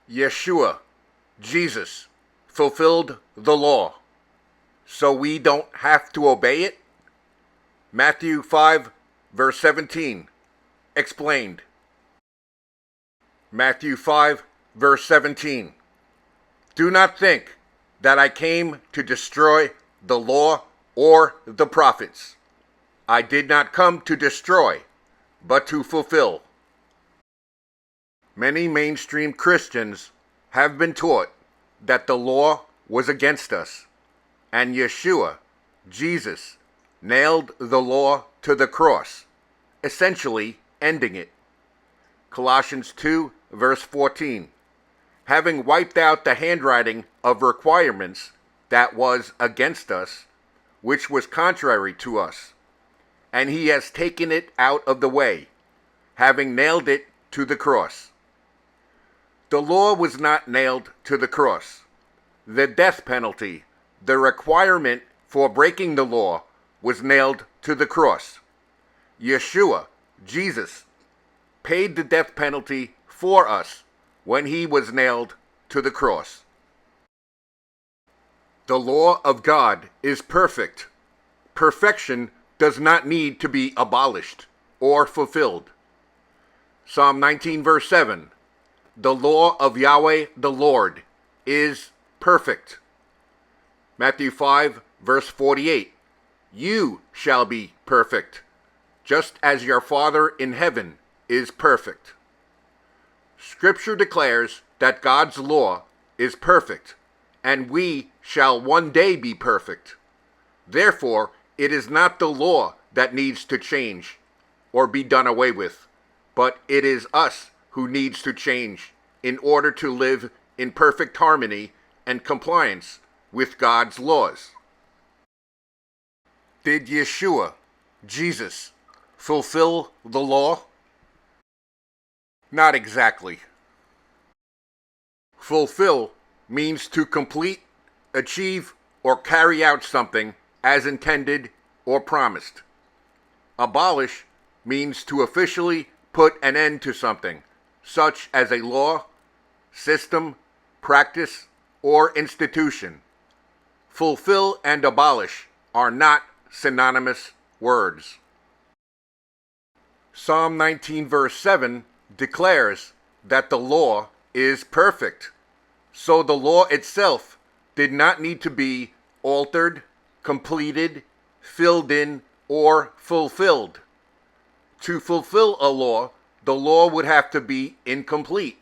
Yeshua, Jesus, fulfilled the law, so we don't have to obey it? Matthew 5, verse 17, explained. Matthew 5, verse 17. Do not think that I came to destroy the law or the prophets. I did not come to destroy, but to fulfill. Many mainstream Christians have been taught that the law was against us, and Yeshua, Jesus, nailed the law to the cross, essentially ending it. Colossians 2, verse 14. Having wiped out the handwriting of requirements that was against us, which was contrary to us, and he has taken it out of the way, having nailed it to the cross. The law was not nailed to the cross. The death penalty, the requirement for breaking the law, was nailed to the cross. Yeshua, Jesus, paid the death penalty for us when he was nailed to the cross. The law of God is perfect. Perfection does not need to be abolished or fulfilled. Psalm 19, verse 7. The law of Yahweh the Lord is perfect. Matthew 5, verse 48. You shall be perfect, just as your Father in heaven is perfect. Scripture declares that God's law is perfect, and we shall one day be perfect. Therefore, it is not the law that needs to change or be done away with, but it is us who needs to change in order to live in perfect harmony and compliance with God's laws. Did Yeshua, Jesus, fulfill the law? Not exactly. Fulfill means to complete, achieve, or carry out something as intended or promised. Abolish means to officially put an end to something, such as a law, system, practice, or institution. Fulfill and abolish are not synonymous words. Psalm 19, verse 7 declares that the law is perfect. So the law itself did not need to be altered, completed, filled in, or fulfilled. To fulfill a law, the law would have to be incomplete.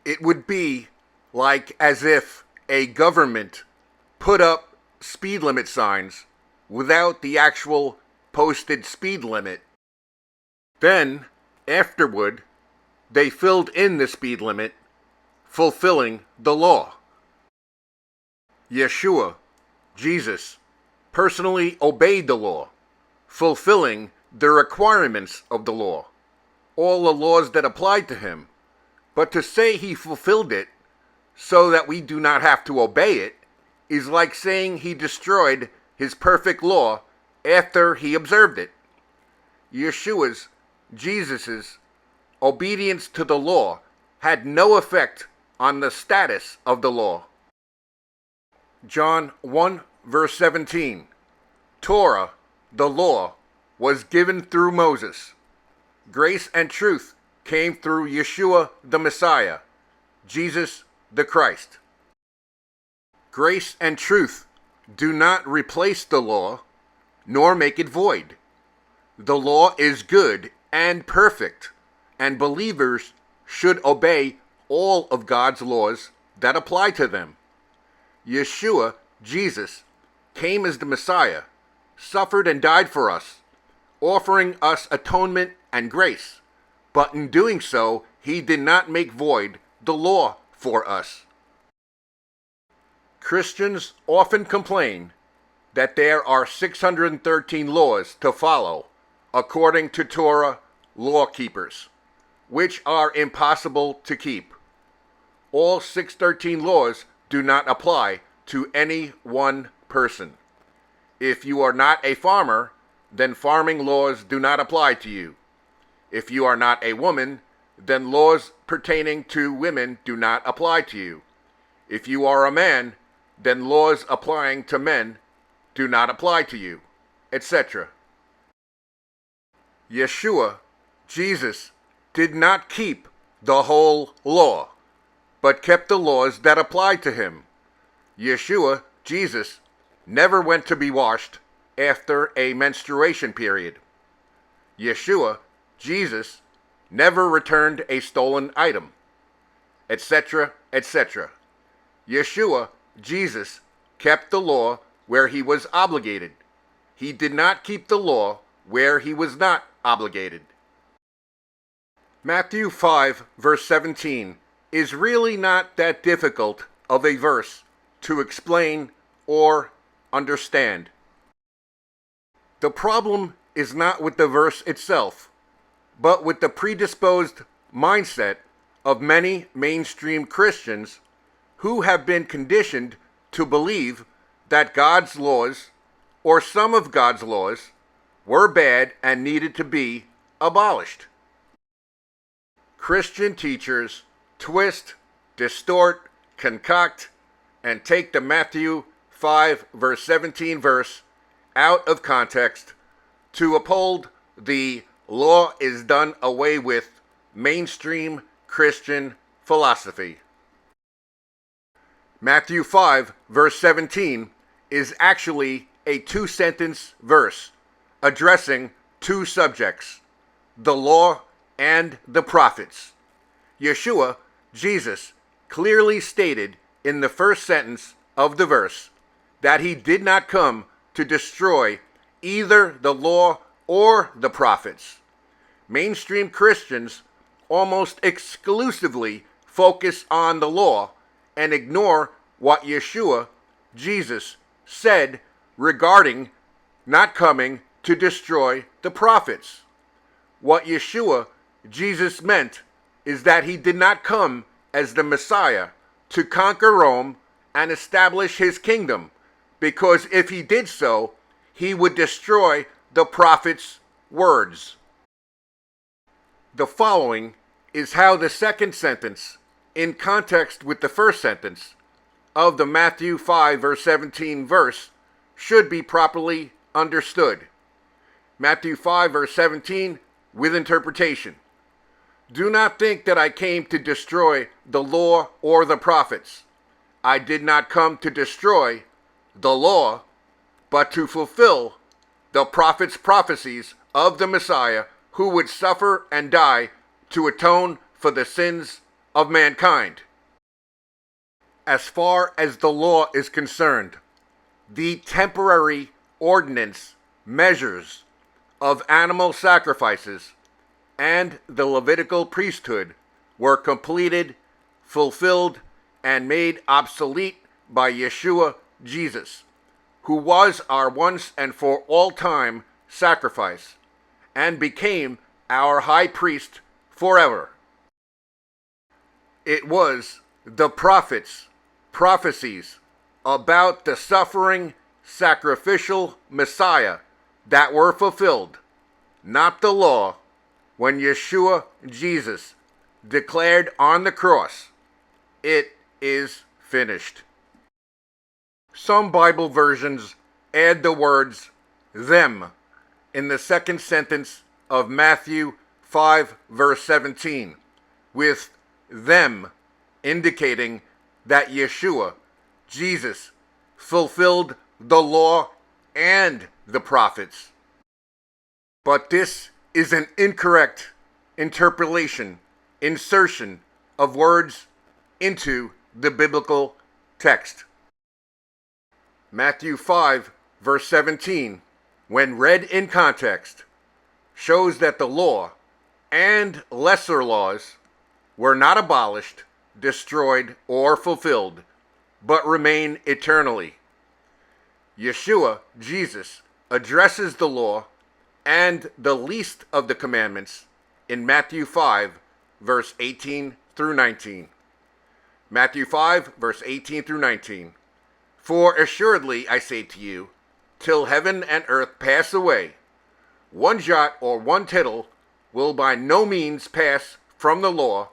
It would be like as if a government put up speed limit signs without the actual posted speed limit. Then, afterward, they filled in the speed limit, fulfilling the law. Yeshua, Jesus, personally obeyed the law, fulfilling the requirements of the law, all the laws that applied to him. But to say he fulfilled it so that we do not have to obey it is like saying he destroyed his perfect law after he observed it. Yeshua's, Jesus's, obedience to the law had no effect on the status of the law. John 1, verse 17. Torah, the law, was given through Moses. Grace and truth came through Yeshua the Messiah, Jesus the Christ. Grace and truth do not replace the law, nor make it void. The law is good and perfect, and believers should obey all of God's laws that apply to them. Yeshua, Jesus, came as the Messiah, suffered and died for us, offering us atonement and grace. But in doing so, he did not make void the law for us. Christians often complain that there are 613 laws to follow, according to Torah law keepers, which are impossible to keep. All 613 laws do not apply to any one person. If you are not a farmer, then farming laws do not apply to you. If you are not a woman, then laws pertaining to women do not apply to you. If you are a man, then laws applying to men do not apply to you, etc. Yeshua, Jesus, did not keep the whole law, but kept the laws that applied to him. Yeshua, Jesus, never went to be washed after a menstruation period. Yeshua, Jesus, never returned a stolen item, etc., etc. Yeshua, Jesus, kept the law where he was obligated. He did not keep the law where he was not obligated. Matthew 5, verse 17 is really not that difficult of a verse to explain or understand. The problem is not with the verse itself, but with the predisposed mindset of many mainstream Christians who have been conditioned to believe that God's laws, or some of God's laws, were bad and needed to be abolished. Christian teachers twist, distort, concoct, and take the Matthew 5 verse 17 verse out of context to uphold the law is done away with mainstream Christian philosophy. Matthew 5 verse 17 is actually a two-sentence verse addressing two subjects, the law and the prophets. Yeshua, Jesus, clearly stated in the first sentence of the verse that he did not come to destroy either the law or the prophets. Mainstream Christians almost exclusively focus on the law and ignore what Yeshua, Jesus, said regarding not coming to destroy the prophets. What Yeshua, Jesus, meant is that he did not come as the Messiah to conquer Rome and establish his kingdom, because if he did so, he would destroy the prophets' words. The following is how the second sentence, in context with the first sentence, of the Matthew 5 verse 17 verse, should be properly understood. Matthew 5 verse 17 with interpretation. Do not think that I came to destroy the law or the prophets. I did not come to destroy the law, but to fulfill the prophets' prophecies of the Messiah who would suffer and die to atone for the sins of mankind. As far as the law is concerned, the temporary ordinance measures of animal sacrifices and the Levitical priesthood were completed, fulfilled, and made obsolete by Yeshua, Jesus, who was our once and for all time sacrifice and became our high priest forever. It was the prophets' prophecies about the suffering sacrificial Messiah that were fulfilled, not the law, when Yeshua, Jesus, declared on the cross, "It is finished." Some Bible versions add the words "them" in the second sentence of Matthew 5 verse 17, with "them" indicating that Yeshua, Jesus, fulfilled the law and the prophets. But this is an incorrect interpolation, insertion of words into the biblical text. Matthew 5 verse 17, when read in context, shows that the law and lesser laws were not abolished, destroyed, or fulfilled, but remain eternally. Yeshua, Jesus, addresses the law and the least of the commandments in Matthew 5, verse 18 through 19. Matthew 5, verse 18 through 19. For assuredly I say to you, till heaven and earth pass away, one jot or one tittle will by no means pass from the law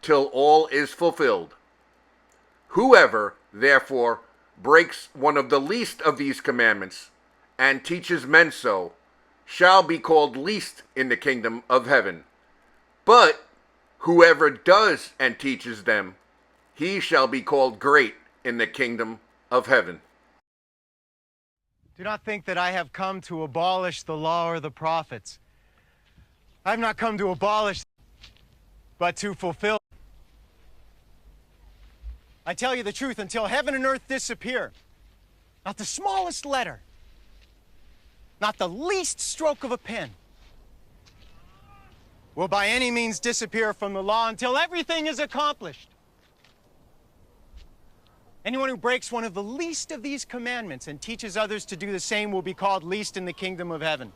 till all is fulfilled. Whoever, therefore, breaks one of the least of these commandments and teaches men so shall be called least in the kingdom of heaven. But whoever does and teaches them, he shall be called great in the kingdom of heaven. Do not think that I have come to abolish the law or the prophets. I have not come to abolish, but to fulfill. I tell you the truth, until heaven and earth disappear, not the smallest letter, not the least stroke of a pen, will by any means disappear from the law until everything is accomplished. Anyone who breaks one of the least of these commandments and teaches others to do the same will be called least in the kingdom of heaven.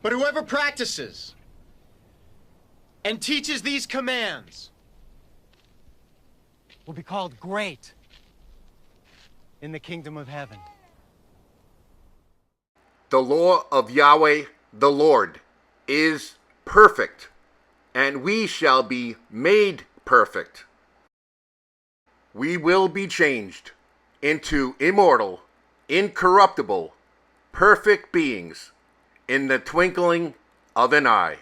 But whoever practices and teaches these commands will be called great in the kingdom of heaven. The law of Yahweh the Lord is perfect, and we shall be made perfect. We will be changed into immortal, incorruptible, perfect beings in the twinkling of an eye.